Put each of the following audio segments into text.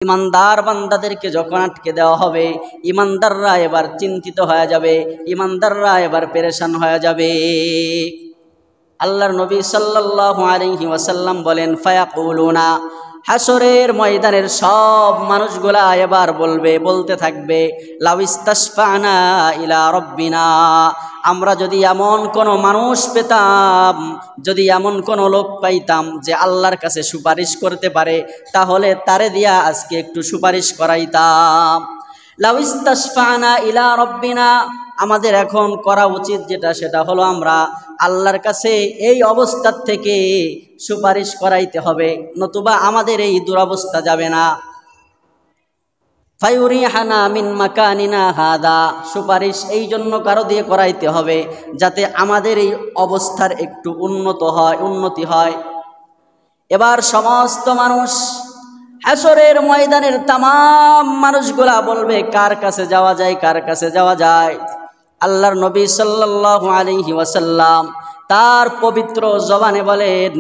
ইমানদার বান্দাদেরকে যখন আটকে দেওয়া হবে, ইমানদাররা এবার চিন্তিত হয়ে যাবে, ইমানদাররা এবার পেরেশান হয়ে যাবে। আল্লাহর নবী সাল্লাল্লাহু আলাইহি ওয়াসাল্লাম বলেন, ফায়াকুলুনা, হাসরের ময়দানের সব মানুষগুলা এবার বলতে থাকবে, লাউইস্তাশফানা ইলা রব্বিনা, আমরা যদি এমন কোনো মানুষ পেতাম, যদি এমন কোনো লোক পাইতাম যে আল্লাহর কাছে সুপারিশ করতে পারে, তাহলে তারে দিয়া আজকে একটু সুপারিশ করাইতাম। লাউইস্তাশফানা ইলা রব্বিনা, আমাদের এখন করা উচিত যেটা, সেটা হলো আমরা আল্লাহর কাছে এই অবস্থার থেকে সুপারিশ করাইতে হবে, নতুবা আমাদের এই দুরবস্থা যাবে না। ফায়ুরিহানা মিন মাকানিনা হাদা, সুপারিশ এই জন্য কারো দিয়ে করাইতে হবে যাতে আমাদের এই অবস্থার একটু উন্নতি হয়। এবার সমস্ত মানুষ, হাসরের ময়দানের তামাম মানুষগুলা বলবে, কার কাছে যাওয়া যায়, কার কাছে যাওয়া যায়। আল্লাহর নবী সাল্লাল্লাহু আলাইহি ওয়াসাল্লাম তার পবিত্র জবানে বলেন,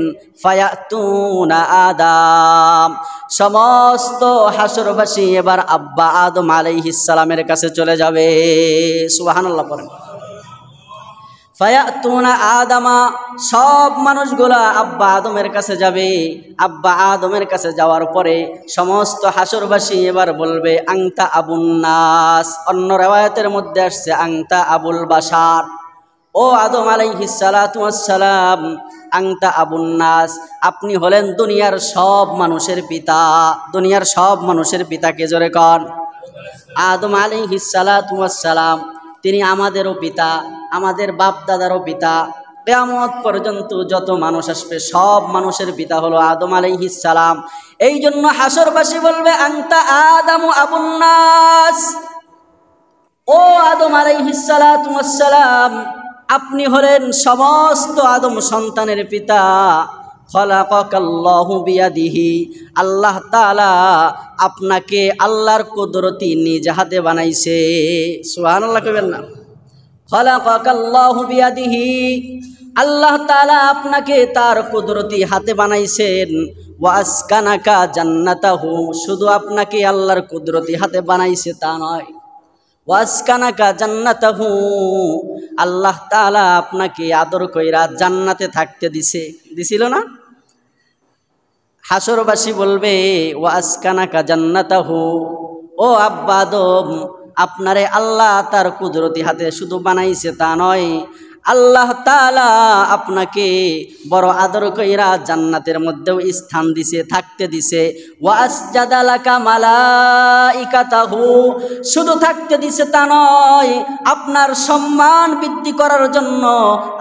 ফায়াতুনা আদম, সমস্ত হাসরবাসী এবার আব্বা আদম আলাইহিস সালামের কাছে চলে যাবে। সুবহানাল্লাহ পড়েন। ফায়াতুনা আদামা, সব মানুষগুলা আব্বা আদমের কাছে যাবে। আব্বা আদমের কাছে যাওয়ার পরে সমস্ত হাসরবাসী এবার বলবে, আংতা আবুন নাস, অন্য রিওয়ায়াতের মধ্যে আসছে আংতা আবুল বাশার, ও আদম আলাইহিস সালাতু ওয়াস সালাম, আংতা আবুন নাস, আপনি হলেন দুনিয়ার সব মানুষের পিতা। দুনিয়ার সব মানুষের পিতাকে জোরে কন। আদম আলাইহিস সালাতু ওয়াস সালাম, তিনি আমাদেরও পিতা, আমাদের বাপ দাদারও পিতা। কিয়ামত পর্যন্ত যত মানুষ আসবে সব মানুষের পিতা হলো আদম আলাইহিস সালাম। এই জন্য হাসরবাসী বলবে, আংতা আদামু আবুন নাস, ও আদম আলাইহিস সালাতু ওয়াস সালাম, আপনি হলেন সমস্ত আদম সন্তানের পিতা। খলাকাকাল্লাহু বিয়াদিহি, আল্লাহ তাআলা আপনাকে আল্লাহর কুদরতি নিজ হাতে বানাইছে। সুবহানাল্লাহ কইবেন না? খলাকাকাল্লাহু বিয়াদিহি, আল্লাহ তাআলা আপনাকে তার কুদরতি হাতে বানাইছেন। ওয়া আসকানাকা জান্নাতাহু, শুধু আপনাকে আল্লাহর কুদরতি হাতে বানাইছে তা নয়, ওয়াসকানাকা জান্নাতাহু, আল্লাহ তাআলা আপনাকে আদর কইরা জান্নাতে থাকতে দিছিল না? হাসরবাসী বলবে, ওয়াসকানাকা জান্নাতাহু, ও আব্বা আদম, আপনারে আল্লাহ তার কুদরতি হাতে শুধু বানাইছে তা নয়, আল্লাহ তাআলা আপনাকে বড় আদর কইরা জান্নাতের মধ্যেও স্থান দিছে, থাকতে দিছে। ওয়াসজাদা লাকা মালাইকাতাহু, শুধু থাকতে দিছে তা নয়, আপনার সম্মান বৃদ্ধি করার জন্য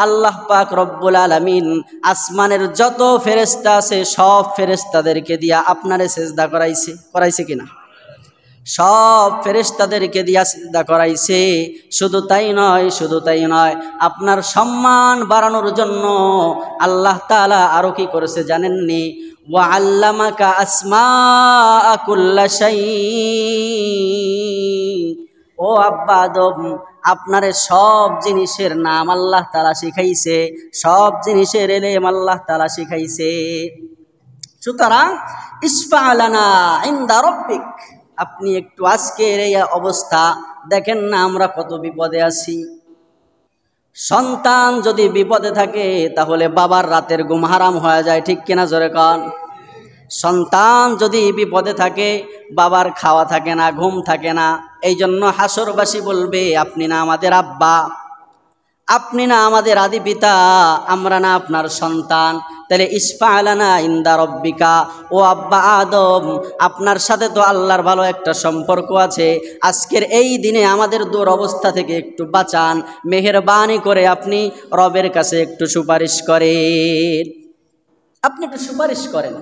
আল্লাহ পাক রব্বুল আলামিন আসমানের যত ফেরেশতা আছে সব ফেরেশতাদেরকে দিয়া আপনারে সিজদা করাইছে কিনা? সব ফেরেশতাদেরকে দিয়া সিজদা করাইছে। শুধু তাই নয়, আপনার সম্মান বাড়ানোর জন্য আল্লাহ তাআলা আরো কি করেছে জানেননি? ওয়া আল্লামাকা আসমাআ কুল্লা শাই, ও আব্বা আদম, আপনারে সব জিনিসের নাম আল্লাহ তাআলা শিখাইছে, সব জিনিসের ইলম আল্লাহ তাআলা শিখাইছে। সুতরাং ইসফা লানা ইনদা রাব্বিক, আপনি একটু আজকের এই অবস্থা দেখেন না, আমরা কত বিপদে আছি। সন্তান যদি বিপদে থাকে তাহলে বাবার রাতের ঘুম হারাম হয়ে যায়, ঠিক কিনা জোরে কন? সন্তান যদি বিপদে থাকে বাবার খাওয়া থাকে না, ঘুম থাকে না। এই জন্য হাসরবাসী বলবে, আপনি না আমাদের আব্বা, আপনি না আমাদের আদি পিতা, আমরা না আপনার সন্তান, তাহলে ইসফা লানা ইনদা রব্বিকা, ও আব্বা আদম, আপনার সাথে তো আল্লাহর ভালো একটা সম্পর্ক আছে, আজকের এই দিনে আমাদের দুরবস্থা থেকে একটু বাঁচান, মেহেরবানি করে আপনি রবের কাছে একটু সুপারিশ করেন, আপনি একটু সুপারিশ করেন।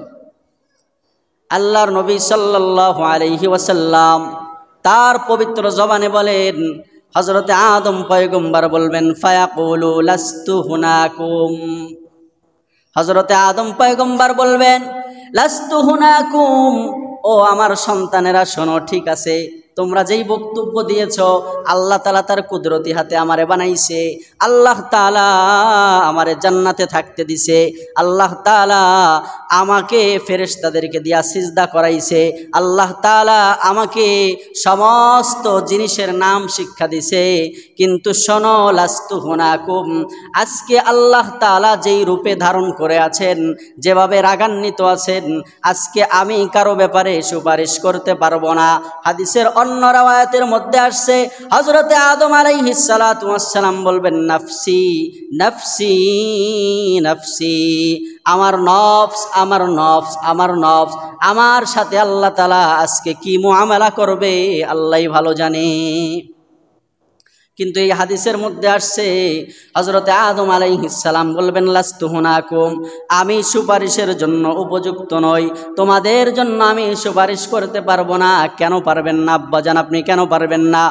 আল্লাহর নবী সাল্লাল্লাহু আলাইহি ওয়াসাল্লাম তার পবিত্র জবানে বলেন, হযরতে আদম পয়গম্বর বলবেন, ফায়াকুলু লাস্তু হুনাকুম, হযরতে আদম পয়গম্বর বলবেন, লাস্তু হুনাকুম, ও আমার সন্তানেরা শোনো, ঠিক আছে, তোমরা যেই বক্তব্য দিয়েছ আল্লাহ তাআলা তার কুদরতি হাতে আমারে বানাইছে, আল্লাহ তাআলা আমারে জান্নাতে থাকতে দিছে, আল্লাহ তাআলা আমাকে ফেরেশতাদেরকে দিয়া সিজদা করাইছে, আল্লাহ তাআলা আমাকে সমস্ত জিনিসের নাম শিক্ষা দিছে। কিন্তু শোনো, লাস্তু হুনাকুম, আজকে আল্লাহ তাআলা যেই রূপে ধারণ করে আছেন, যেভাবে রাগান্বিত আছেন, আজকে আমি কারো ব্যাপারে সুপারিশ করতে পারবো না। হাদিসের অন্য রাওয়ায়াতের মধ্যে আসছে হযরতে আদম আলাইহিস সালাতু ওয়াস সালাম বলবেন, নাফসি নাফসি নাফসি, আমার নফস আমার নফস আমার নফস। আমার সাথে আল্লাহ তাআলা আজকে কি মুআমালা করবে আল্লাহই ভালো জানে। কিন্তু এই হাদিসের মধ্যে আসছে হযরতে আদম আলাইহিস সালাম বলবেন, লাস্তু হুনাকুম, আমি সুপারিশের জন্য উপযুক্ত নই, তোমাদের জন্য আমি সুপারিশ করতে পারবো না। কেন পারবেন না আব্বাজান, আপনি কেন পারবেন না?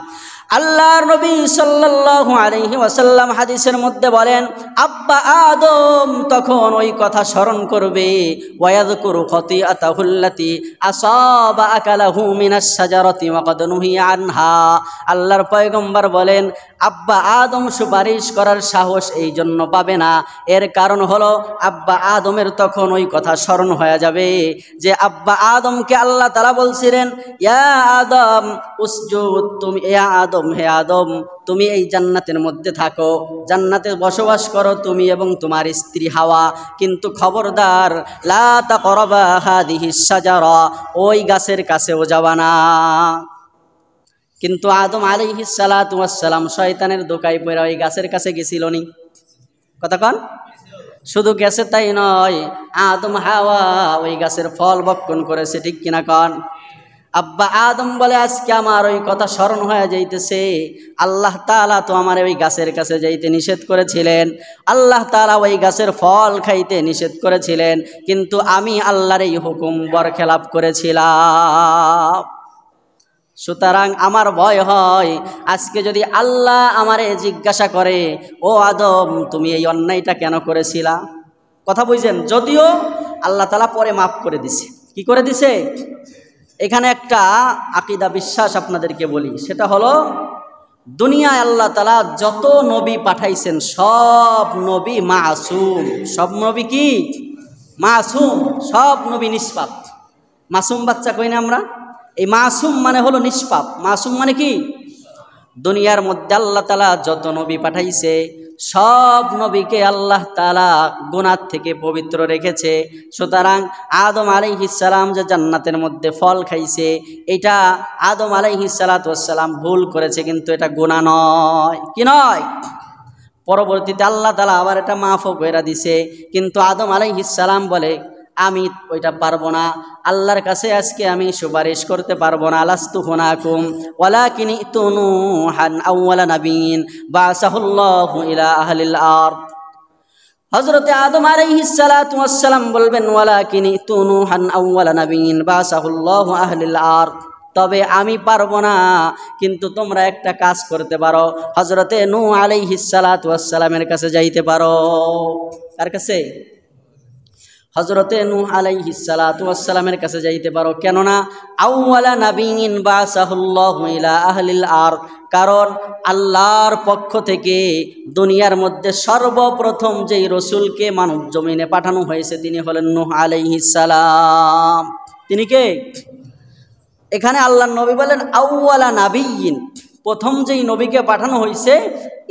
আল্লাহর নবী সাল্লাল্লাহু আলাইহি ওয়াসাল্লাম হাদিসের মধ্যে বলেন, আব্বা আদম তখন ওই কথা স্মরণ করবে, ওয়ায়াযকুরু খাতিআতাহুল্লাতি আসাবা আকালাহু মিনাশ শাজারাতি ওয়া ক্বাদ নুহিয়া আনহা। আল্লাহর পয়গম্বর বলেন, আব্বা আদম সুপারিশ করার সাহস এই জন্য পাবে না, এর কারণ হলো আব্বা আদমের তখন ওই কথা স্মরণ হয়ে যাবে যে আব্বা আদমকে আল্লাহ তাআলা বলছিলেন, ইয়া আদম উসজুদ, তুমি ইয়া আদম, হে আদম তুমি এই জান্নাতের মধ্যে থাকো, জান্নাতে বসবাস করো তুমি এবং তোমার স্ত্রী হাওয়া, কিন্তু খবরদার লা তাকরাবা হাদিহিস শাজারা, ওই গাছের কাছেও যাবা না। কিন্তু আদম আলাইহিস সালাতু ওয়াস সালাম শয়তানের দোকায় পড়ে ওই গাছের কাছে গেছিল নি? কতক্ষণ? শুধু গেছে তাই নয়, আদম হাওয়া ওই গাছের ফল ভক্ষণ করেছে, ঠিক কিনা কন? আব্বা আদম বলে, আজকে আমার ওই কথা স্মরণ হয়ে যাইতেছে, আল্লাহ তাআলা তো আমার ওই গাছের কাছে যাইতে নিষেধ করেছিলেন, আল্লাহ তাআলা ওই গাছের ফল খাইতে নিষেধ করেছিলেন, কিন্তু আমি আল্লাহর এই হুকুম বরখেলাপ করেছিলাম। সুতরাং আমার ভয় হয় আজকে যদি আল্লাহ আমারে জিজ্ঞাসা করে, ও আদম তুমি এই অন্যায়টা কেন করেছিলা? কথা বুঝছেন? যদিও আল্লাহ তাআলা পরে মাফ করে দিছে। কি করে দিছে? এখানে একটা আকীদা বিশ্বাস আপনাদেরকে বলি, সেটা হলো দুনিয়ায় আল্লাহ তাআলা যত নবী পাঠাইছেন সব নবী মাসুম। সব নবী কি মাসুম? সব নবী নিষ্পাপ। মাসুম বাচ্চা কই না আমরা? এই মাসুম মানে হলো নিষ্পাপ। মাসুম মানে কি? দুনিয়ার মধ্যে আল্লাহ তাআলা যত নবী পাঠাইছে সব নবীকে আল্লাহ তাআলা গুনাহ থেকে পবিত্র রেখেছে। সুতরাং আদম আলাইহিস সালাম যে জান্নাতের মধ্যে ফল খাইছে, এটা আদম আলাইহিস সালাতু ওয়াস সালাম ভুল করেছে, কিন্তু এটা গুনাহ নয়। কি নয়? পরবর্তীতে আল্লাহ তাআলা আবার এটা মাফও কইরা দিছে, কিন্তু আদম আলাইহিস সালাম বলে, আমি ওইটা পারবো না, আল্লাহর কাছে আজকে আমি সুপারিশ করতে পারবো না। লাস্তু হুনাকুম ওয়ালাকিন ইতুনুহান আউওয়ালা নাবিয়িন বাসাহুল্লাহু ইলা আহলিল আরদ। হযরতে আদম আলাইহিস সালাতু ওয়াস সালাম বলবেন, ওয়ালাকিন ইতুনুহান আউওয়ালা নাবিয়িন বাসাহুল্লাহু আহলিল আরদ, তবে আমি পারবো না, কিন্তু তোমরা একটা কাজ করতে পারো, হযরতে নূহ আলাইহিস সালাতু ওয়াস সালামের কাছে যাইতে পারো। কার কাছে? হযরতে নূহ আলাইহিস সালাতু ওয়াস সালামের কাছে যাইতে পারো। কেননা আউওয়ালা নাবিয়িন বাসাহুল্লাহু ইলা আহলিল আরদ, কারণ আল্লাহর পক্ষ থেকে দুনিয়ার মধ্যে সর্বপ্রথম যেই রসুলকে মানব জমিনে পাঠানো হয়েছে তিনি হলেন নূহ আলাইহিস সালাম। তিনি কে? এখানে আল্লাহর নবী বলেন আউওয়ালা নাবিয়িন, প্রথম যেই নবীকে পাঠানো হয়েছে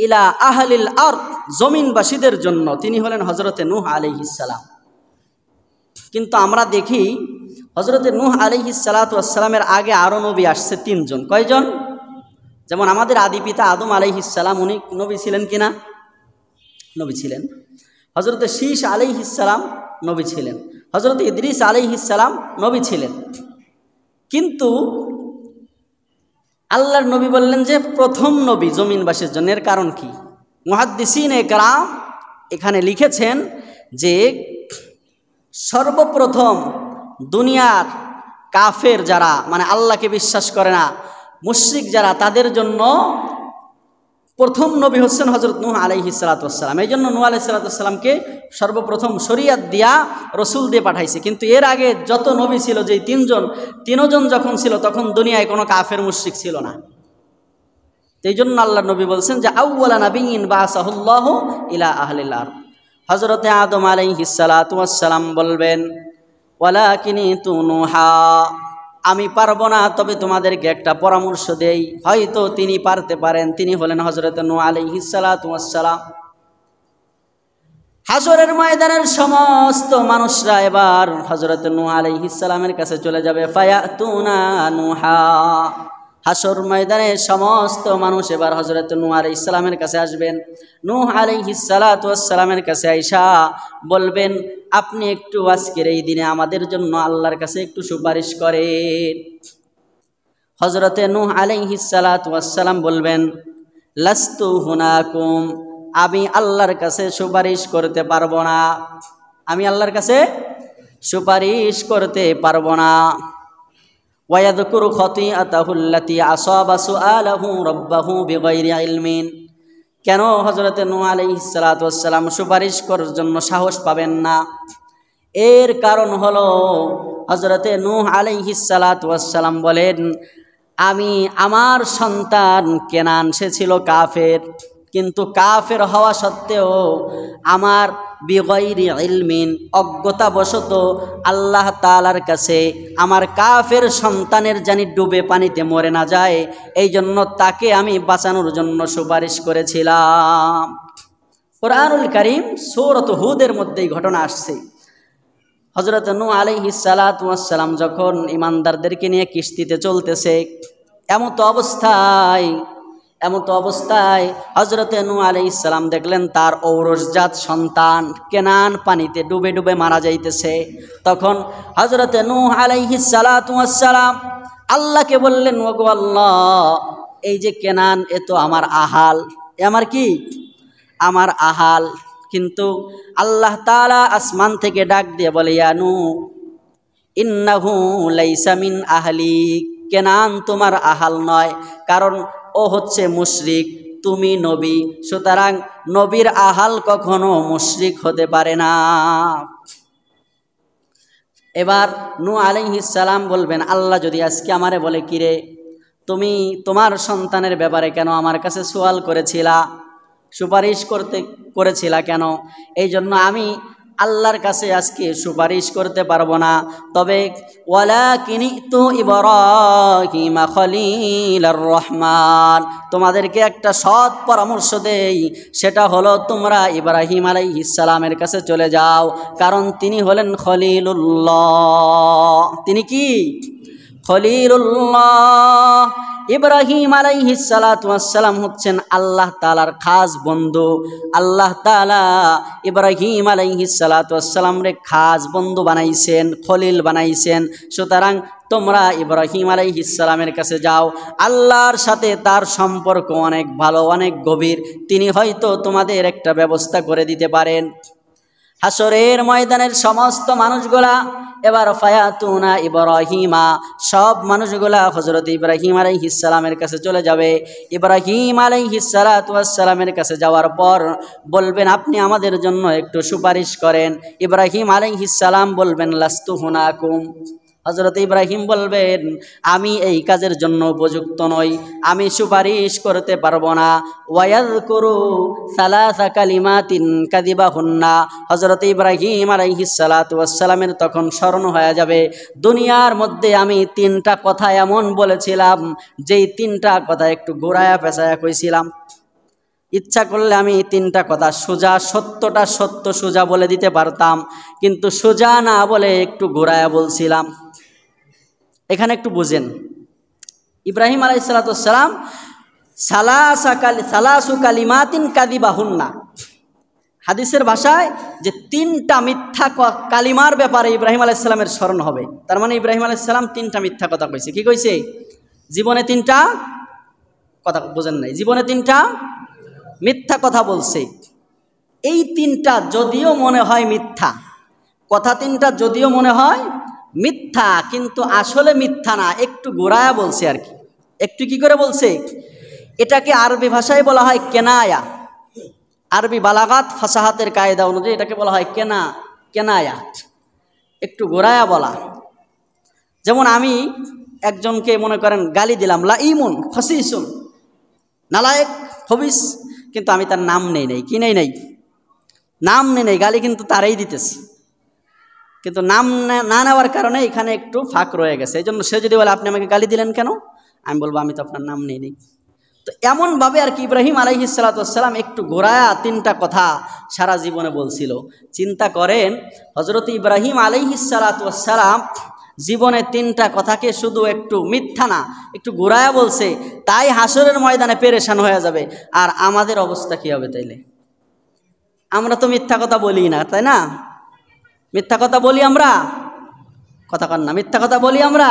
ইলা আহলিল আরদ, জমিনবাসীদের জন্য, তিনি হলেন হযরতে নূহ আলাইহিস সালাম। কিন্তু আমরা দেখি হযরতে নূহ আলাইহিস সালাতু ওয়াস সালামের আগে আরো নবী আসছে তিনজন। কয়জন? যেমন আমাদের আদি পিতা আদম আলাইহিস সালাম, উনি নবী ছিলেন কিনা? নবী ছিলেন। হযরতে শীশ আলাইহিস সালাম নবী ছিলেন। হযরতে ইদ্রিস আলাইহিস সালাম নবী ছিলেন। কিন্তু আল্লাহর নবী বললেন যে প্রথম নবী জমিনবাসীর জন্য। এর কারণ কি? মুহাদ্দিসিনে কেরাম এখানে লিখেছেন যে সর্বপ্রথম দুনিয়ার কাফের যারা, মানে আল্লাহকে বিশ্বাস করে না, মুশরিক যারা, তাদের জন্য প্রথম নবী হচ্ছেন হযরত নূহ আলাইহিস সালাতু ওয়াস সালাম। এই জন্য নূহ আলাইহিস সালাতু ওয়াস সালামকে সর্বপ্রথম শরীয়ত দিয়া রসুল দিয়ে পাঠাইছে। কিন্তু এর আগে যত নবী ছিল, যেই তিনজন যখন ছিল, তখন দুনিয়ায় কোনো কাফের মুশরিক ছিল না। এই জন্য আল্লাহ নবী বলছেন যে আউওয়ালা নাবিয়্যিন বাআসাহুল্লাহু ইলা আহলিল আরদ। হযরতে আদম আলাইহিস সালাতু ওয়াস সালাম বলবেন, ওয়ালাকিনিতু নূহা, আমি পারবো না, তবে তোমাদেরকে একটা পরামর্শ দেই, হয়তো তিনি পারতে পারেন। তিনি হলেন হযরত নূহ আলাইহিস সালাতু ওয়াস সালাম। হাশরের ময়দানের সমস্ত মানুষরা এবার হযরত নূহ আলাইহিস সালামের কাছে চলে যাবে। ফায়াতুনা নূহা, হাশর ময়দানে সমস্ত মানুষ এবার হযরত নূহ আলাইহিস সালামের কাছে আসবেন। নূহ আলাইহিস সালাতু ওয়াস সালামের কাছে আইসা বলবেন, আপনি একটু আজকের এই দিনে আমাদের জন্য আল্লাহর কাছে একটু সুপারিশ করেন। হযরতে নূহ আলাইহিস সালাতু ওয়াস সালাম বলবেন, লাস্তু হুনাকুম, আমি আল্লাহর কাছে সুপারিশ করতে পারবো না, আমি আল্লাহর কাছে সুপারিশ করতে পারবো না। ওয়ায়াযকুরু খাতিআতাহুল্লাতী আসাবা সুআলাহু রাব্বাহু বিগাইরি ইলমিন, কেন হযরতে নূহ আলাইহিস সালাতু ওয়াস সালাম সুপারিশ করার জন্য সাহস পাবেন না? এর কারণ হলো হযরতে নূহ আলাইহিস সালাতু ওয়াস সালাম বলেন, আমার সন্তান কেনান সে ছিল কাফের, কিন্তু কাফের হওয়া সত্ত্বেও আমার বিগাইরি ইলমিন, অজ্ঞতাবশত আল্লাহ তাআলার কাছে আমার কাফের সন্তানের জানি ডুবে পানিতে মরে না যায়, এই জন্য তাকে আমি বাঁচানোর জন্য সুপারিশ করেছিলাম। কুরআনুল কারীম সূরাত হুদের মধ্যেই ঘটনা আসছে। হযরত নূহ আলাইহিস সালাতু ওয়াস সালাম যখন ঈমানদারদেরকে নিয়ে কিস্তিতে চলতেছে, এমত অবস্থায় হযরতে নূহ আলাইহিস সালাম দেখলেন তার ঔরসজাত সন্তান কেনান পানিতে ডুবে ডুবে মারা যাইতেছে। তখন হযরতে নূহ আলাইহিস সালাতু ওয়াস সালাম আল্লাহকে বললেন, ওগো আল্লাহ, এই যে কেনান, এ তো আমার আহাল, এ আমার কি? আমার আহাল। কিন্তু আল্লাহ তাআলা আসমান থেকে ডাক দিয়ে বলে, ইয়া নূহ ইন্নাহু লাইসা মিন আহলিক, কেনান তোমার আহাল নয়, কারণ ও হচ্ছে মুশরিক, তুমি নবী, সুতরাং নবীর আহাল কখনো মুশরিক হতে পারে না। এবার নূহ আলাইহিস সালাম বলবেন, আল্লাহ যদি আজকে আমারে বলে, কিরে তুমি তোমার সন্তানের ব্যাপারে কেন আমার কাছে সওয়াল করেছিলা, সুপারিশ করেছিলা কেন? এই জন্য আমি আল্লাহর কাছে আজকে সুপারিশ করতে পারবো না। তবে ওয়ালাকিনিতু ইব্রাহিম খলিলার রহমান, তোমাদেরকে একটা সৎ পরামর্শ দেই, সেটা হলো তোমরা ইব্রাহিম আলাইহিস সালামের কাছে চলে যাও, কারণ তিনি হলেন খলিলুল্লাহ। তিনি কি? খলিলুল্লাহ। ইব্রাহিম আলাইহিস সালাতু ওয়াস সালাম হচ্ছেন আল্লাহ তাআলার খাস বন্ধু। আল্লাহ তাআলা ইব্রাহিম আলাইহিস সালাতু ওয়াস সালামরে খাস বন্ধু বানাইছেন, খলিল বানাইছেন। সুতরাং তোমরা ইব্রাহিম আলাইহিস সালামের কাছে যাও, আল্লাহর সাথে তার সম্পর্ক অনেক ভালো, অনেক গভীর, তিনি হয়তো তোমাদের একটা ব্যবস্থা করে দিতে পারেন। হাশরের ময়দানের সমস্ত মানুষগুলা এবার ফায়াতুনা ইব্রাহিমা, সব মানুষগুলা হযরত ইব্রাহিম আলাইহিস সালামের কাছে চলে যাবে। ইব্রাহিম আলাইহিস সালাতু ওয়াস সালামের কাছে যাওয়ার পর বলবেন, আপনি আমাদের জন্য একটু সুপারিশ করেন। ইব্রাহিম আলাইহিস সালাম বলবেন, লাস্তু হুনাকুম, হযরত ইব্রাহিম বলবেন, আমি এই কাজের জন্য উপযুক্ত নই, আমি সুপারিশ করতে পারবো না। ওয়ায়াযকুরু সালাসা কালিমাতিন কাযিবাহুন্না, হযরত ইব্রাহিম আলাইহিস সালাতু ওয়াস সালামের তখন স্মরণ হয়ে যাবে, দুনিয়ার মধ্যে আমি 3টা কথা এমন বলেছিলাম, যেই 3টা কথা একটু ঘোরায়া পেঁচায়া কইছিলাম। ইচ্ছা করলে আমি 3টা কথা সোজা, সত্যটা সত্য সোজা বলে দিতে পারতাম, কিন্তু সোজা না বলে একটু ঘোরায়া বলছিলাম। এখানে একটু বুঝেন, ইব্রাহিম আলাইহিস সালাতু ওয়াস সালাম সালাসু কালিমাতিন কাযিবাহুন্না, হাদিসের ভাষায় যে 3টা মিথ্যা কালিমার ব্যাপারে ইব্রাহিম আলাইহিস সালামের স্মরণ হবে। তার মানে ইব্রাহিম আলাইহিস সালাম 3টা মিথ্যা কথা কইছে। কি কইছে? জীবনে 3টা কথা, বুঝেন নাই, জীবনে 3টা মিথ্যা কথা বলছে। এই 3টা যদিও মনে হয় মিথ্যা কথা, 3টা যদিও মনে হয় মিথ্যা, কিন্তু আসলে মিথ্যা না, একটু গোড়ায়া বলছে আর কি। একটু কি করে বলছে? এটাকে আরবি ভাষায় বলা হয় কেনায়া। আরবি বালাগাত ফাসাহাতের কায়দা অনুযায়ী এটাকে বলা হয় কেনায়া, একটু ঘোরায়া বলা। যেমন আমি একজনকে মনে করেন গালি দিলাম, লাইমুন ফসিসুন, নালায়েক হবিস, কিন্তু আমি তার নাম নেই কি নেই নাম নেই, গালি কিন্তু তারাই দিতেছি, কিন্তু নাম না নেওয়ার কারণে এখানে একটু ফাঁক রয়ে গেছে। এই জন্য সে যদি বলে আপনি আমাকে গালি দিলেন কেন, আমি বলবো আমি তো আপনার নাম নেই। তো এমনভাবে আর কি ইব্রাহিম আলাইহিস সালাতু ওয়াস সালাম একটু ঘোরায়া তিনটা কথা সারা জীবনে বলছিল। চিন্তা করেন, হযরত ইব্রাহিম আলাইহিস সালাতু ওয়াস সালাম জীবনে তিনটা কথাকে শুধু একটু মিথ্যা না, একটু ঘোরায়া বলছে, তাই হাসরের ময়দানে পেরেশান হয়ে যাবে। আর আমাদের অবস্থা কি হবে তাইলে? আমরা তো মিথ্যা কথা বলি না, তাই না? মিথ্যা কথা বলি আমরা, কথা কন না, মিথ্যা কথা বলি আমরা।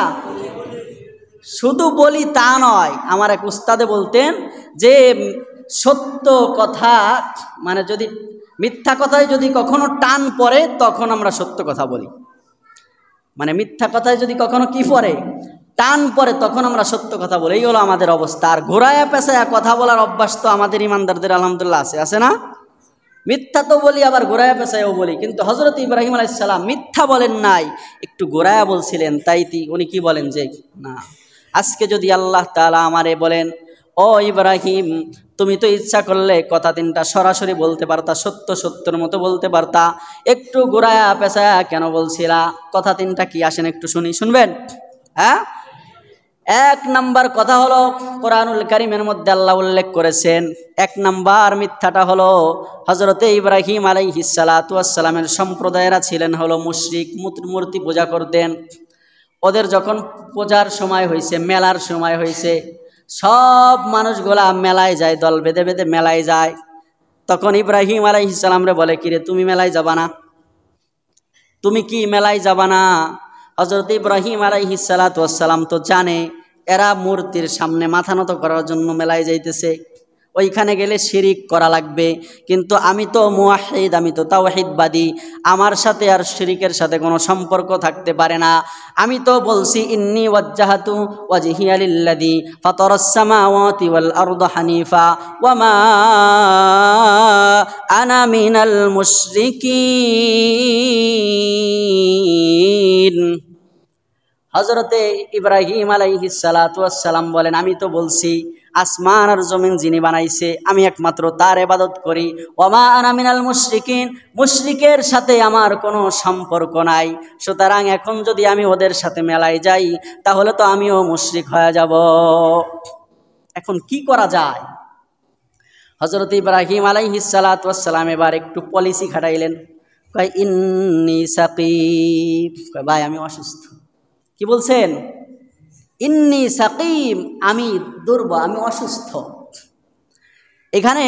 শুধু বলি তা নয়, আমার এক উস্তাদে বলতেন যে সত্য কথা মানে যদি মিথ্যা কথায় যদি কখনো টান পড়ে তখন আমরা সত্য কথা বলি, মানে মিথ্যা কথায় যদি কখনো কি পড়ে, টান পড়ে, তখন আমরা সত্য কথা বলি। এই হলো আমাদের অবস্থা। আর ঘোরায়া পেঁচায়া কথা বলার অভ্যাস তো আমাদের ইমানদারদের আলহামদুলিল্লাহ আছে না? মিথ্যা তো বলি, আবার ঘোরায়া পেঁচায়ও বলি, কিন্তু হযরত ইব্রাহিম আলাইহিস সালাম মিথ্যা বলেন নাই, একটু ঘোরায়া বলছিলেন। তাই উনি কি বলেন যে না, আজকে যদি আল্লাহ তাআলা আমারে বলেন, ও ইব্রাহিম, তুমি তো ইচ্ছা করলে কথা তিনটা সরাসরি বলতে পারতা, সত্যর মতো বলতে পারতা, একটু ঘোরায়া পেঁচায়া কেন বলছিলা? কথা তিনটা কি আসেন একটু শুনবেন? হ্যাঁ, এক নাম্বার কথা হলো, কোরআনুল কারীমের মধ্যে আল্লাহ উল্লেখ করেছেন, এক নাম্বার মিথ্যাটা হলো হযরতে ইব্রাহিম আলাইহিস সালাতু ওয়াস সালামের সম্প্রদায়েরা ছিলেন হলো মুশরিক, মূর্তি পূজা করতেন। ওদের যখন পূজার সময় হয়েছে, মেলার সময় হয়েছে, সব মানুষগুলা মেলায় যায়, দল বেঁধে বেঁধে মেলায় যায়। তখন ইব্রাহিম আলাইহিস সালামরে বলে, কিরে তুমি মেলায় যাবা না? তুমি কি মেলায় যাবা না? হযরত ইব্রাহিম আলাইহিস সালাতু ওয়াস সালাম তো জানে এরা মূর্তির সামনে মাথা নত করার জন্য মেলায় যাইতেছে, ওইখানে গেলে শিরিক করা লাগবে। কিন্তু আমি তো মুওয়াহিদ, আমি তো তাওহীদবাদী, আমার সাথে আর শিরিকের সাথে কোনো সম্পর্ক থাকতে পারে না। আমি তো বলছি ইন্নী ওয়াজ্জাহাতু ওয়াজহিয়া লিল্লাযী ফাতারাস সামাওয়াতি ওয়াল আরদা হানিফা ওয়া মা আনা মিনাল মুশরিকিন। হযরতে ইব্রাহিম আলাইহিস সালাতু ওয়াস সালাম বলেন, আমি তো বলছি আসমান আর জমিন যিনি বানাইছে আমি একমাত্র তার ইবাদত করি। ওমা আনা মিনাল মুশরিকিন, মুশরিকের সাথে আমার কোনো সম্পর্ক নাই। সুতরাং এখন যদি আমি ওদের সাথে মেলায় যাই তাহলে তো আমিও মুশরিক হয়ে যাব। এখন কি করা যায়? হযরত ইব্রাহিম আলাইহিস সালাতু ওয়াস সালাম এবার একটু পলিসি খাটাইলেন। কয় ইন্নী সাকিম, কয় ভাই আমি অসুস্থ। কি বলছেন? ইন্নী সাকিম, আমি দুর্বল, আমি অসুস্থ। এখানে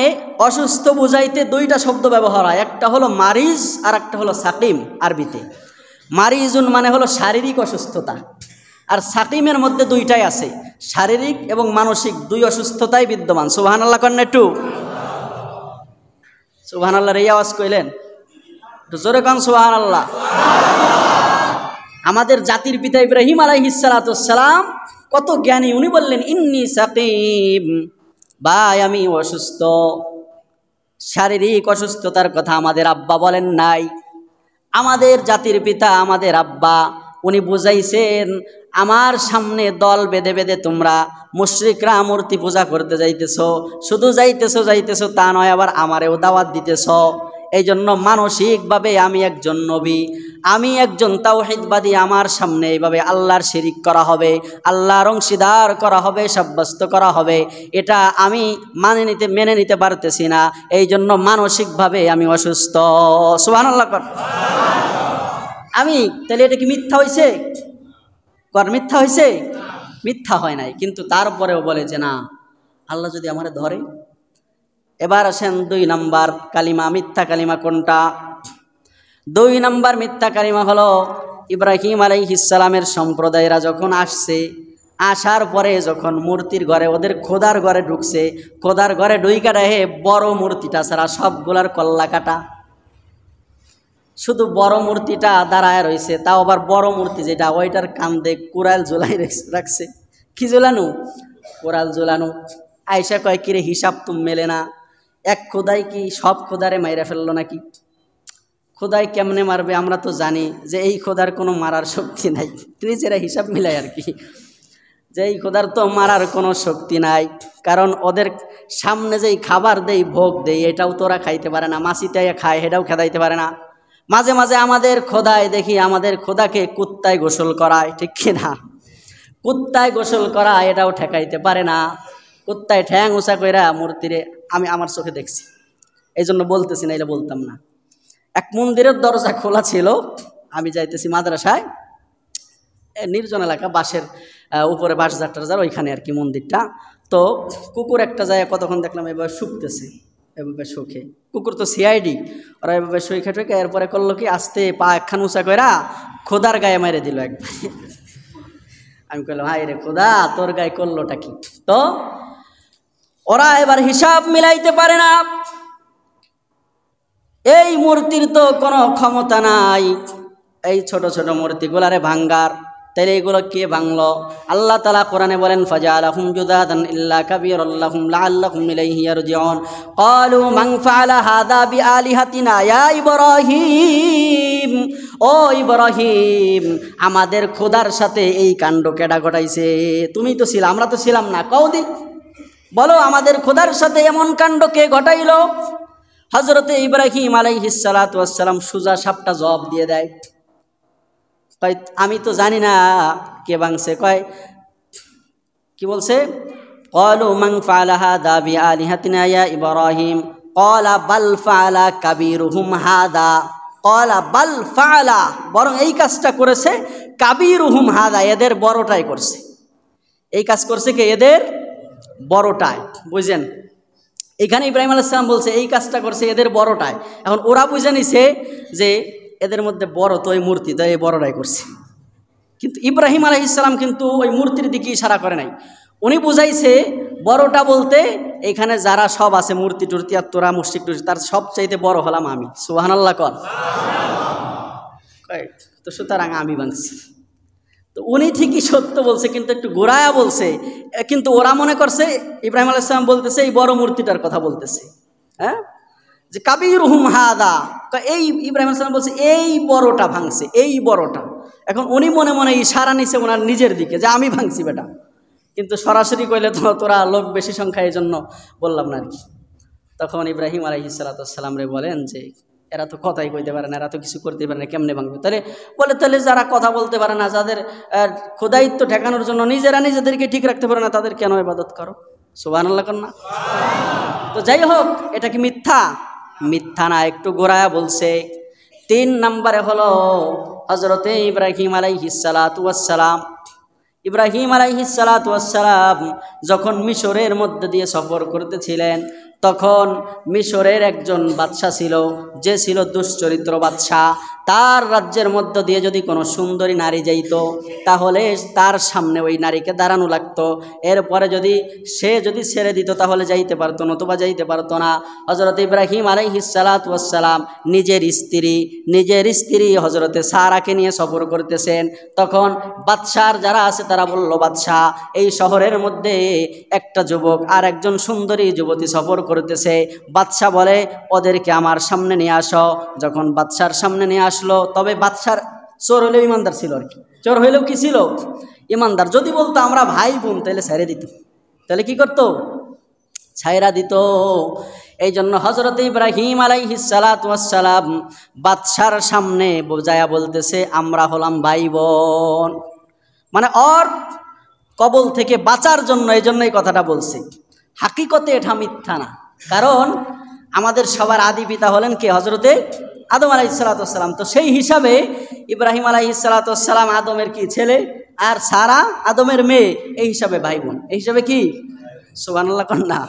অসুস্থ বুঝাইতে দুইটা শব্দ ব্যবহার হয়, একটা হলো মারিজ আর একটা হলো সাকিম। আরবিতে মারিজুন মানে হলো শারীরিক অসুস্থতা, আর সাকিমের মধ্যে দুইটাই আছে, শারীরিক এবং মানসিক দুই অসুস্থতাই বিদ্যমান। সুবহানাল্লাহ কন্যা, একটু সুবহানাল্লাহর এই আওয়াজ কইলেন, একটু জোরে কান সুবহানাল্লাহ। আমাদের জাতির পিতা ইব্রাহিম আলাইহিস সালাতু ওয়াস সালাম কত জ্ঞানী, উনি বললেন ইন্নী সাকিম, ভাই আমি অসুস্থ। শারীরিক অসুস্থতার কথা আমাদের আব্বা বলেন নাই। আমাদের জাতির পিতা, আমাদের আব্বা, উনি বুঝাইছেন আমার সামনে দল বেঁধে বেঁধে তোমরা মুশরিকরা মূর্তি পূজা করতে যাইতেছো, শুধু যাইতেছো তা নয়, আবার আমারেও দাওয়াত দিতেছ। এই জন্য মানসিকভাবে আমি একজন নবী, আমি একজন তাওহীদবাদী, আমার সামনে এইভাবে আল্লাহর শিরিক করা হবে, আল্লাহর অংশীদার করা হবে, সাব্যস্ত করা হবে, এটা আমি মেনে নিতে পারতেছি না। এই জন্য মানসিকভাবে আমি অসুস্থ। সুবহানাল্লাহ। আমি তাহলে এটা কি মিথ্যা হয়েছে? মিথ্যা হয়েছে? মিথ্যা হয় নাই, কিন্তু তারপরেও বলে যে না, আল্লাহ যদি আমারে ধরে। এবার আসেন 2 নাম্বার কালিমা, মিথ্যা কালিমা কোনটা? 2 নাম্বার মিথ্যা কালিমা হলো ইব্রাহিম আলাইহিস সালামের সম্প্রদায়রা যখন আসছে, আসার পরে যখন মূর্তির ঘরে, ওদের খোদার ঘরে ঢুকছে, খোদার ঘরে ঢুইকা দেখে বড় মূর্তিটা ছাড়া সবগুলার কল্লা কাটা, শুধু বড় মূর্তিটা দাঁড়ায় রয়েছে। তাও আবার বড় মূর্তি যেটা, ওইটার কান্দে কোরাল ঝোলাই রাখছে। কি ঝোলানো? কোরাল ঝোলানো। আয়েশা কয় কিরে হিসাব তুম মেলে না, এক খোদাই কি সব খোদারে মাইরা ফেললো নাকি? খোদাই কেমনে মারবে, আমরা তো জানি যে এই খোদার কোনো মারার শক্তি নাই। নিজেরা হিসাব মিলাই আর কি, যে এই খোদার তো মারার কোনো শক্তি নাই, কারণ ওদের সামনে যেই খাবার দেই ভোগ দেই এটাও তোরা খাইতে পারে না, মাছিটাই খায় সেটাও খেদাইতে পারে না। মাঝে মাঝে আমাদের খোদায় দেখি আমাদের খোদাকে কুত্তায় গোসল করায়, ঠিক কিনা? কুত্তায় গোসল করা এটাও ঠেকাইতে পারে না। কুত্তায় ঠ্যাং উঁচা কইরা মূর্তিরে আমি আমার চোখে দেখছি, এই জন্য বলতেছি না, এটা বলতাম না। এক মন্দিরের দরজা খোলা ছিল, আমি যাইতেছি মাদ্রাসায়, নির্জন এলাকা, বাঁশের উপরে বাঁশ যার ওইখানে আর কি মন্দিরটা। তো কুকুর একটা যায় কতক্ষণ দেখলাম এভাবে শুকতেছে, এভাবে শুকে। কুকুর তো সিআইডি, ওরা এভাবে শুইখে ঠুকে এরপরে করলো কি আস্তে পা একখান উঁচা কইরা খোদার গায়ে মেরে দিল একবার। আমি কইলাম হাই রে খোদা, তোর গায়ে করলোটা কি? তো ওরা এবার হিসাব মিলাইতে পারে না। এই মূর্তির তো কোনো ক্ষমতা নাই এই ছোট ছোট মূর্তিগুলারে ভাঙ্গার, তাইলে এগুলো কে ভাঙলো? আল্লাহ তাআলা কোরআনে বলেন ফাজআলাহুম জুদাদান ইল্লা কাবীরাল্লাহুম লাআল্লাহুম ইলাইহি ইয়ারজিউন ক্বালু মান ফাআলা হাযা বিআলিহাতিনা ইয়া ইব্রাহিম, ও ইব্রাহিম আমাদের খোদার সাথে এই কাণ্ড কেডা ঘটাইছে? তুমি তো ছিল, আমরা তো ছিলাম না, কও দি বলো আমাদের খোদার সাথে এমন কাণ্ড কে ঘটাইলো? হযরতে ইব্রাহিম আলাইহিস সালাতু ওয়াস সালাম সুজা সাপটা জবাব দিয়ে দেয়, কয় আমি তো জানি না কে ভাঙছে। কয় কি বলছে? ক্বালু মান ফাআলা হাযা বিআলিহাতিনা ইয়া ইব্রাহিম ক্বালা বাল ফাআলা কাবীরুহুম হাযা, ক্বালা বাল ফাআলা, বরং এই কাজটা করেছে কাবীরুহুম হাযা, এদের বড়টাই করছে। এই কাজ করছে কে? এদের বড়টাই। বুঝেন, এখানে ইব্রাহিম আলাইহিস সালাম বলছে এই কাজটা করছে এদের বড়টাই। এখন ওরা বুঝে নিছে যে এদের মধ্যে বড় তো ওই মূর্তি, তাই এই বড়টাই করছে। কিন্তু ইব্রাহিম আলাইহিস সালাম কিন্তু ওই মূর্তির দিকে ইশারা করে নাই, উনি বুঝাইছে বড়টা বলতে এখানে যারা সব আছে মূর্তি টুর্তি আর তোরা মুশরিক টুশরিক, তার সবচাইতে বড় হলাম আমি। সুবহানাল্লাহ কর। তো সুতরাং আমি ভাঙছি। তো উনি ঠিকই সত্য বলছে, কিন্তু একটু গোড়ায়া বলছে, কিন্তু ওরা মনে করছে ইব্রাহিম আলাইহিস সালাম বলতেছে এই বড় মূর্তিটার কথা বলতেছে, হ্যাঁ, যে কাবীরুহুম হাযা, এই ইব্রাহিম আলাইহিস সালাম বলছে এই বড়টা ভাঙছে, এই বড়টা। এখন উনি মনে মনে ইশারা নিছে ওনার নিজের দিকে যে আমি ভাঙছি বেটা, কিন্তু সরাসরি কইলে তো তোরা লোক বেশি সংখ্যা, এই জন্য বললাম না আর কি। তখন ইব্রাহিম আলাইহিস সালাতু ওয়াস সালাম রে বলেন যে এরা তো কথাই কইতে পারে না, এরা তো কিছু করতে পারে না, কেমনে ভাঙবে? তাহলে বলে তাহলে যারা কথা বলতে পারে না, যাদের খোদাইত্ব ঠেকানোর জন্য নিজেরা নিজেদেরকে ঠিক রাখতে পারে না, তাদের কেন ইবাদত করো? সুবহানাল্লাহ কর না। তো যাই হোক, এটা কি মিথ্যা? মিথ্যা না, একটু গোড়ায়া বলছে। 3 নম্বরে হলো হযরতে ইব্রাহিম আলাইহিস সালাতু ওয়াস সালাম। ইব্রাহিম আলাইহিস সালাতু ওয়াস সালাম যখন মিশরের মধ্যে দিয়ে সফর করতেছিলেন, তখন মিশরের একজন বাদশা ছিল, যে ছিল দুশ্চরিত্র বাদশা। তার রাজ্যের মধ্য দিয়ে যদি কোনো সুন্দরী নারী যাইত, তাহলে তার সামনে ওই নারীকে দাঁড়ানো লাগতো। এরপরে সে যদি ছেড়ে দিত তাহলে যাইতে পারতো, নতুবা যাইতে পারতো না। হযরত ইব্রাহিম আলাইহিস সালাতু ওয়াস সালাম নিজের স্ত্রী হযরতে সারাকে নিয়ে সফর করতেছেন। তখন বাদশার যারা আছে তারা বলল, বাদশা এই শহরের মধ্যে একটা যুবক আর একজন সুন্দরী যুবতী সফর করতেছে। বাদশা বলে ওদেরকে আমার সামনে নিয়ে আসো। যখন বাদশার সামনে নিয়ে আসলো, তবে বাদশার চোর হইলেও ইমানদার ছিল আর কি, চোর হইলেও কি ছিল? ইমানদার। যদি বলতো আমরা ভাই বোন, তাহলে ছেড়ে দিত, তাহলে কি করতো? ছাইরা দিত। এই জন্য হযরত ইব্রাহিম আলাইহিস সালাতু ওয়াস সালাম বাদশার সামনে বোঝায়া বলতেছে আমরা হলাম ভাই বোন, মানে ওর কবল থেকে বাঁচার জন্য এই জন্য এই কথাটা বলছি। হাকিকতে এটা মিথ্যা না, কারণ আমাদের সবার আদি পিতা হলেন কে? হযরতে আদম আলাইহিস সালাতু ওয়াস সালাম। তো সেই হিসাবে ইব্রাহিম আলাইহিস সালাতু ওয়াস সালাম আদমের কি ছেলে, আর সারা আদমের মেয়ে, এই হিসাবে ভাই বোন, এই হিসাবে কি? সুবহানাল্লাহ কন্যা।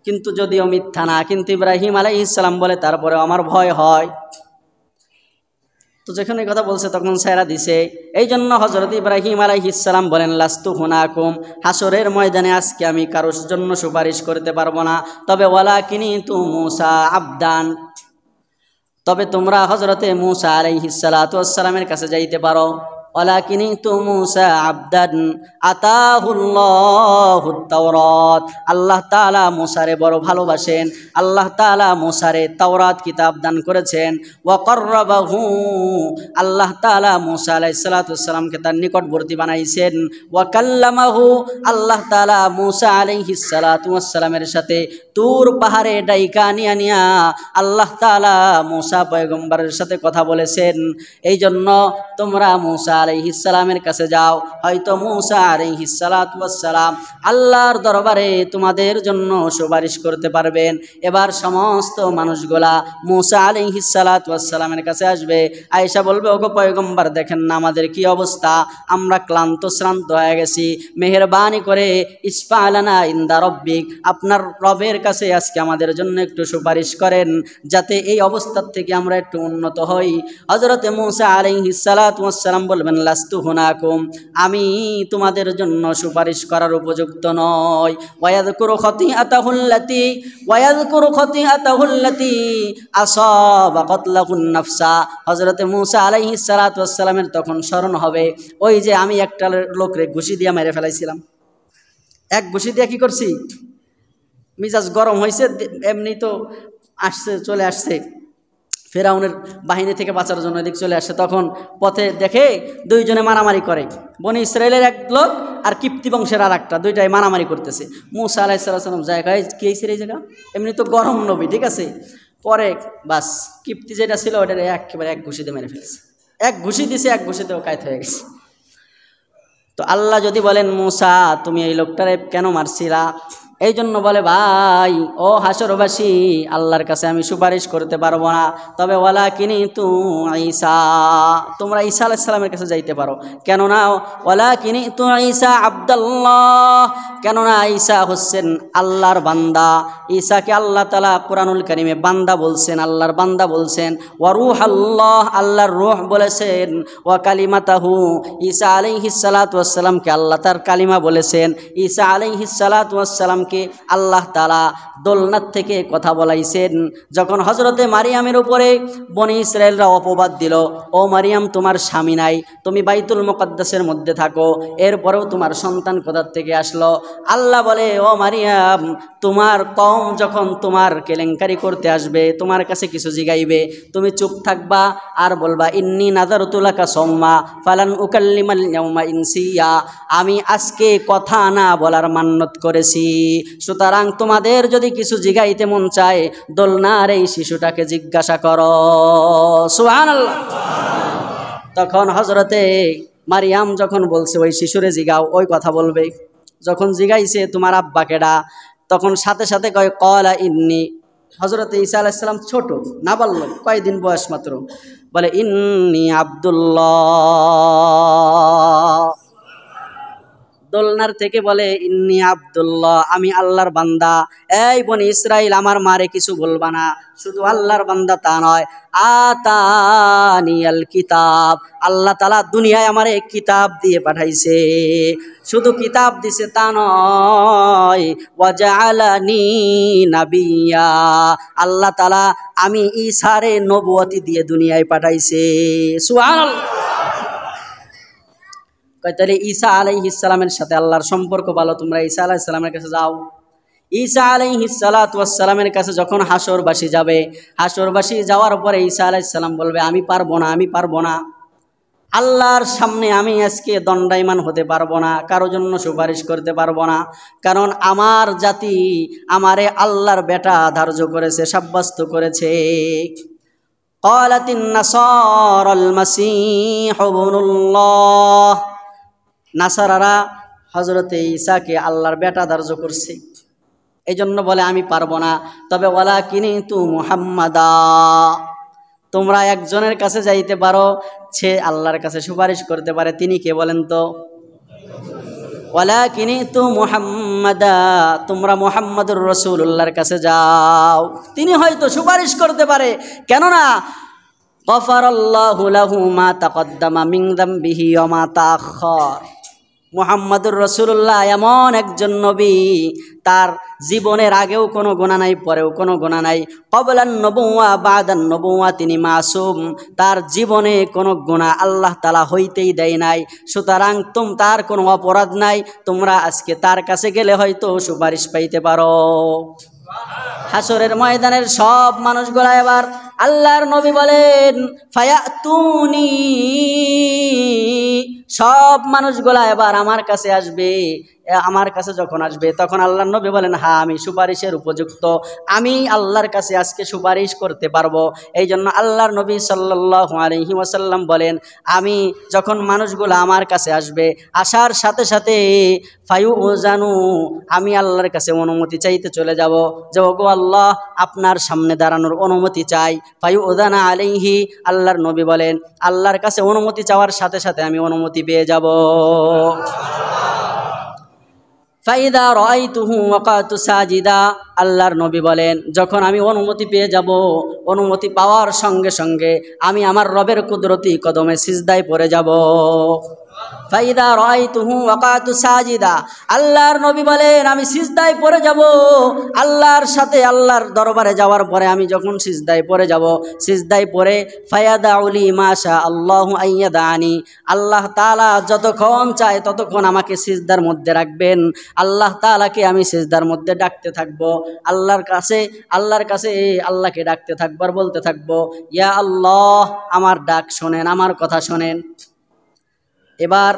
কিন্তু যদিও মিথ্যা না, কিন্তু ইব্রাহিম আলাইহিস সালাম বলে তারপরে আমার ভয় হয়। তো যখন এই কথা বলছে তখন ছেড়া দিছে। এই জন্য হযরত ইব্রাহিম আলাইহিস সালাম বলেন লাস্তু হুনাকুম, হাসরের ময়দানে আজকে আমি কারোর জন্য সুপারিশ করতে পারবো না, তবে ওয়ালাকিনি তু মূসা আবদান, তবে তোমরা হযরতে মূসা আলাইহিস সালাতু ওয়াস সালামের কাছে যাইতে পারো। ওয়ালাকিনিতু মূসা আবদান আতাহুল্লাহুত তাওরাত। আল্লাহ তাআলা মূসারে বড় ভালোবাসেন, আল্লাহ তাআলা মূসারে তাওরাত কিতাব দান করেছেন। ওয়া কাররাবাহু, আল্লাহ তাআলা মূসা আলাইহিস সালাতু ওয়াস সালামকে তার নিকটবর্তী বানাইছেন। ওয়া কাল্লামাহু, আল্লাহ তাআলা মূসা আলাইহিস সালাতু ওয়াস সালামের সাথে তুর পাহাড়ে ডাইকা নিয়া আল্লাহ তাআলা মূসা পয়গম্বরের সাথে কথা বলেছেন। এই জন্য তোমরা মূসা আলাইহিস সালামের কাছে যাও, হয়তো মূসা আলাইহিস সালাতু ওয়াস সালাম আল্লাহর দরবারে তোমাদের জন্য সুপারিশ করতে পারবেন। এবার সমস্ত মানুষগুলা মূসা আলাইহিস সালাতু ওয়াস সালামের কাছে আসবে। আয়েশা বলবে, ওগো পয়গম্বর, দেখেন না আমাদের কি অবস্থা, আমরা ক্লান্ত শ্রান্ত হয়ে গেছি, মেহেরবানি করে ইসফালানা ইনদা রব্বিক, আপনার রবের কাছে আজকে আমাদের জন্য একটু সুপারিশ করেন, যাতে এই অবস্থার থেকে আমরা একটু উন্নত হই। হযরতে মূসা আলাইহিস সালাতু ওয়াস সালাম বলবেন, লাস্তু হুনাকুম, আমি তোমাদের জন্য সুপারিশ করার উপযুক্ত নয়। ওয়ায়াযকুরু খতিআতাহুল্লাতী আসাবা কতলাহুন নাফসা। হযরতে মূসা আলাইহিস সালাতু ওয়াস সালামের তখন স্মরণ হবে, ওই যে আমি একটা লোকরে ঘুষি দিয়ে মেরে ফেলাইছিলাম, এক ঘুষি দিয়ে কি করছি, মিজাজ গরম হয়েছে, এমনি তো আসছে, চলে আসছে ফেরাউনের বাহিনী থেকে বাঁচার জন্য এদিক চলে আসছে। তখন পথে দেখে দুইজনে মারামারি করে, বনি ইসরায়েলের এক লোক আর কিপ্তি বংশের আর একটা, দুইটাই মারামারি করতেছে। মূসা আলাইহিস সালাম জায়গায় কি হয়েছে এই জায়গা, এমনি তো গরম নবী, ঠিক আছে। পরে বাস কিপ্তি যেটা ছিল ওটা একেবারে এক ঘুষিতে মেরে ফেলেছে, এক ঘুষি দিছে, এক ঘুষিতেও কায়েত হয়ে গেছে। তো আল্লাহ যদি বলেন, মূসা তুমি এই লোকটারে কেন মারছিলা, এই জন্য বলে, ভাই ও হাসরবাসী, আল্লাহর কাছে আমি সুপারিশ করতে পারবো না, তবে ওয়ালাকিনিতু ঈসা, তোমরা ঈসা আলাইহিস সালামের কাছে যাইতে পারো। কেননা ওয়ালাকিনিতু ঈসা আব্দুল্লাহ, কেননা ঈসা হচ্ছেন আল্লাহর বান্দা। ঈসাকে আল্লাহ তাআলা কুরআনুল কারীমে বান্দা বলছেন, আল্লাহর বান্দা বলছেন। ওয়া রূহুল্লাহ, আল্লাহর রূহ বলেছেন। ওয়া কালিমাতাহু, ঈসা আলাইহিস সালাতু ওয়াস সালামকে আল্লাহ তার কালিমা বলেছেন। ঈসা আলাইহিস সালাতু ওয়াস সালামকে আল্লাহ তাআলা দোলনার থেকে কথা বলাইছেন। যখন হযরতে মারিয়ামের উপরে বনি ইসরায়েলরা অপবাদ দিল, ও মারিয়াম তোমার স্বামী নাই, তুমি বাইতুল মুকাদ্দাসের মধ্যে থাকো, এরপরেও তোমার সন্তান কোথা থেকে আসলো? আল্লাহ বলে, ও মারিয়াম, তোমার কওম যখন তোমার কেলেঙ্কারি করতে আসবে, তোমার কাছে কিছু জিগাইবে, তুমি চুপ থাকবা আর বলবা, ইন্নী নাযারতু লাকা সাওমা ফালান উকাল্লিমাল ইয়াওমা ইনসিয়া, আমি আজকে কথা না বলার মান্যত করেছি। সুতরাং তোমাদের যদি কিছু জিগাইতে মন চায়, দোলনার এই শিশুটাকে জিজ্ঞাসা করো। সুবহানাল্লাহ। তখন হযরতে মারিয়াম যখন বলছে ওই শিশুরে জিগাও, ওই কথা বলবে। যখন জিগাইছে তোমার আব্বা কেডা, তখন সাথে সাথে কয় ক্বালা ইন্নী, হযরতে ঈসা আলাইহিস সালাম ছোট, নাবালক, কয়দিন বয়স মাত্র, বলে ইন্নী আব্দুল্লাহ। দোলনার থেকে বলে, ইন্নী আব্দুল্লাহ, আমি আল্লাহর বান্দা। এই বনি ইসরাইল, আমার মারে কিছু বলবা না, শুধু আল্লাহর বান্দা তা নয়, আতানিয়াল কিতাব, আল্লাহ তাআলা দুনিয়ায় আমার এক কিতাব দিয়ে পাঠাইছে। শুধু কিতাব দিছে তা নয়, ওয়াজআলানি নাবিয়্যা, আল্লাহ তাআলা আমি ঈসারে নবুয়তি দিয়ে দুনিয়ায় পাঠাইছে। সুবহানাল্লাহ। তাহলে ঈসা আলাইহিস সালামের সাথে আল্লাহর সম্পর্ক ভালো, তোমরা ঈসা আলাইহিস সালামের কাছে যাও। ঈসা আলাইহিস সালাতু ওয়াস সালামের কাছে যখন হাসরবাসী যাবে, হাসরবাসী যাওয়ার পরে ঈসা আলাইহিস সালাম বলবে, আমি পারবো না, আমি পারবো না, আল্লাহর সামনে আমি আজকে দণ্ডায়মান হতে পারবো না, কারো জন্য সুপারিশ করতে পারবো না, কারণ আমার জাতি আমারে আল্লাহর বেটা ধার্য করেছে, সাব্যস্ত করেছে। ক্বালাতিন নাসারাল মাসীহ ইবনুল্লাহ, নাসারারা হযরতে ঈসাকে আল্লাহর বেটা ধার্য করছে, এই জন্য বলে আমি পারবো না। তবে ওয়ালাকিনিতু মুহাম্মাদা, তোমরা একজনের কাছে যাইতে পারো, সে আল্লাহর কাছে সুপারিশ করতে পারে, তিনি কে বলেন তো? ওয়ালাকিনিতু মুহাম্মাদা, তোমরা মুহাম্মাদুর রাসূলুল্লাহর কাছে যাও, তিনি হয়তো সুপারিশ করতে পারে। কেননা গফারাল্লাহু লাহু মা তাকদ্দামা মিন যামবিহি ওয়া মা তাআখার, মুহাম্মাদুর রাসূলুল্লাহ এমন একজন নবী, তার জীবনের আগেও কোনো গুনাহ নাই, পরেও কোনো গুনাহ নাই। ক্বাবলান নবুওয়া বাদান নবুওয়া, তিনি মাসুম, তার জীবনে কোনো গুনাহ আল্লাহ তাআলা হইতেই দেয় নাই। সুতরাং তার কোনো অপরাধ নাই, তোমরা আজকে তার কাছে গেলে হয়তো সুপারিশ পাইতে পারো। হাসরের ময়দানের সব মানুষগুলা এবার আল্লাহর নবী বলেন ফায়াতুনি, সব মানুষগুলা এবার আমার কাছে আসবে। আমার কাছে যখন আসবে তখন আল্লাহর নবী বলেন হ্যাঁ, আমি সুপারিশের উপযুক্ত, আমি আল্লাহর কাছে আজকে সুপারিশ করতে পারবো। এই জন্য আল্লাহর নবী সাল্লাল্লাহু আলাইহি ওয়াসাল্লাম বলেন, আমি যখন মানুষগুলো আমার কাছে আসবে, আসার সাথে সাথে ফায়ুজানু, আমি আল্লাহর কাছে অনুমতি চাইতে চলে যাব, যে ওগো আল্লাহ, আপনার সামনে দাঁড়ানোর অনুমতি চাই। ফায়ুজানা আলাইহি, আল্লাহর নবী বলেন আল্লাহর কাছে অনুমতি চাওয়ার সাথে সাথে আমি অনুমতি পেয়ে যাব। ফাইদা রাআইতুহু ওয়াকাতু সাজিদা, আল্লাহর নবী বলেন যখন আমি অনুমতি পেয়ে যাব, অনুমতি পাওয়ার সঙ্গে সঙ্গে আমি আমার রবের কুদরতি কদমে সিজদায় পড়ে যাব। ফাইদা রাআইতুহু ওয়াকাতু সাজিদা, আল্লাহর নবী বলেন আমি সিজদায় পড়ে যাব। আল্লাহর সাথে আল্লাহর দরবারে যাওয়ার পরে আমি যখন সিজদায় পড়ে যাব, সিজদায় পড়ে ফায়াদাউলি মাশা আল্লাহু আইয়াদানি, আল্লাহ তাআলা যতক্ষণ চায় ততক্ষণ আমাকে সিজদার মধ্যে রাখবেন। আল্লাহ তাআলাকে আমি সিজদার মধ্যে ডাকতে থাকবো, আল্লাহর কাছে আল্লাহকে ডাকতে থাকবো আর বলতে থাকবো ইয়া আল্লাহ, আমার ডাক শোনেন, আমার কথা শোনেন। এবার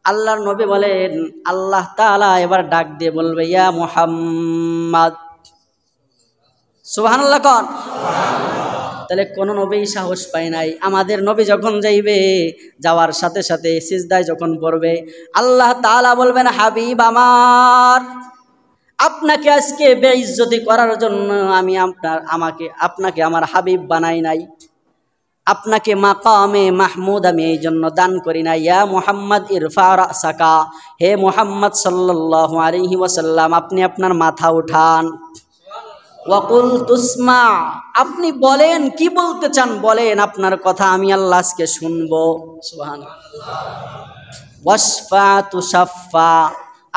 আল্লাহর নবী বলেন আল্লাহ তাআলা এবার ডাক দিয়ে বলবে ইয়া মুহাম্মদ, সুবহানাল্লাহ কোন। তাহলে কোন নবী সাহস পায় নাই। আমাদের নবী যখন যাইবে, যাওয়ার সাথে সাথে সিজদায় যখন পড়বে, আল্লাহ তাআলা বলবেন হাবিব আমার, আপনাকে আজকে বেইজ্জতি করার জন্য আমি আপনাকে আমার হাবিব বানাই নাই, আপনাকে মাকামে মাহমুদ আমি এই জন্য দান করি না। ইয়া মুহাম্মদ ইরফা রাসাকা, হে মুহাম্মদ সাল্লাল্লাহু আলাইহি ওয়াসাল্লাম, আপনি আপনার মাথা উঠান। ওয়াকুল তুসমা, আপনি বলেন, কি বলতে চান বলেন, আপনার কথা আমি আল্লাহ আজকে শুনবো। সুবহানাল্লাহ। ওয়াশফা তুশাফা,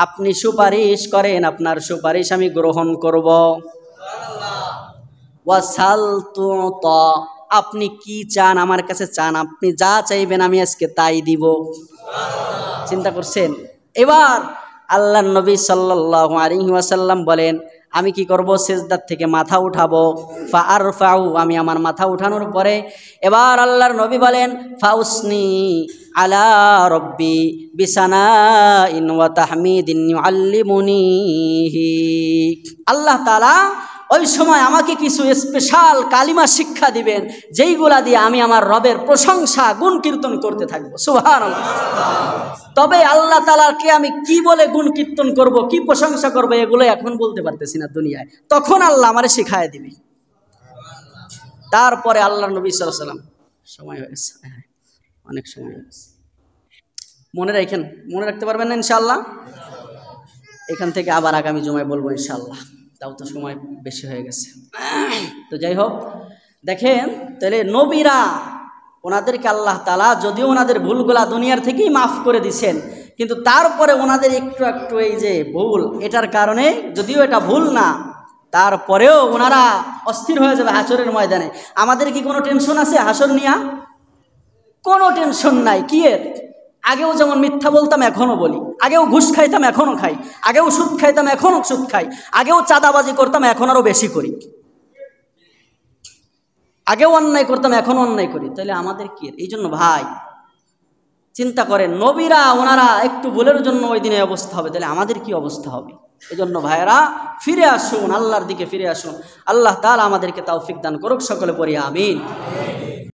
আপনি সুপারিশ করেন, আপনার সুপারিশ আমি গ্রহণ করব। ওয়াসাল তুতা, আপনি কি চান আমার কাছে চান, আপনি যা চাইবেন আমি আজকে তাই দিব। চিন্তা করছেন? এবার আল্লাহর নবী সাল্লাল্লাহু আলাইহি ওয়াসাল্লাম বলেন আমি কি করব, সিজদার থেকে মাথা উঠাবো। ফাআরফাউ, আমি আমার মাথা উঠানোর পরে এবার আল্লাহর নবী বলেন ফাউসনি আলা রব্বি বিসানাইন ওয়া তাহমিদিন ইউআল্লিমুনিহি, আল্লাহ তাআলা ওই সময় আমাকে কিছু স্পেশাল কালিমা শিক্ষা দিবেন, যেইগুলা দিয়ে আমি আমার রবের প্রশংসা গুণ কীর্তন করতে থাকবো। সুবহানাল্লাহ। তবে আল্লাহ তাআলাকে আমি কি বলে গুণ কীর্তন করব, কি প্রশংসা করব, এগুলো এখন বলতে পারতেছি না দুনিয়ায়, তখন আল্লাহ আমারে শিখায় দিবে। তারপরে আল্লাহর নবী সাল্লাল্লাহু আলাইহি ওয়াসাল্লাম, সময় হয়ে গেছে, অনেক সময় হয়ে গেছে, মনে রাখতে পারবেন না ইনশাআল্লাহ? এখান থেকে আবার আগামী জুমায় বলবো ইনশাআল্লাহ, তাও তো সময় বেশি হয়ে গেছে। তো যাই হোক, দেখেন তাহলে নবীরা, ওনাদেরকে আল্লাহ তাআলা যদিও ওনাদের ভুলগুলা দুনিয়ার থেকেই মাফ করে দিছেন, কিন্তু তারপরে ওনাদের একটু একটু এই যে ভুল, এটার কারণে, যদিও এটা ভুল না, তারপরেও ওনারা অস্থির হয়ে যাবে হাসরের ময়দানে। আমাদের কি কোনো টেনশন আছে হাসর নিয়া? কোনো টেনশন নাই। কি এর? আগেও যেমন মিথ্যা বলতাম এখনও বলি, আগেও ঘুষ খাইতাম এখনও খাই, আগেও সুদ খাইতাম এখনও সুদ খাই, আগেও চাঁদাবাজি করতাম এখন আরও বেশি করি, আগেও অন্যায় করতাম এখনও অন্যায় করি। তাহলে আমাদের কি? এই জন্য ভাই চিন্তা করেন, নবীরা ওনারা একটু ভুলের জন্য ওই দিনে অবস্থা হবে, তাহলে আমাদের কি অবস্থা হবে? এই জন্য ভাইয়েরা ফিরে আসুন, আল্লাহর দিকে ফিরে আসুন। আল্লাহ তাআলা আমাদেরকে তৌফিক দান করুক, সকলে পড়ি আমিন।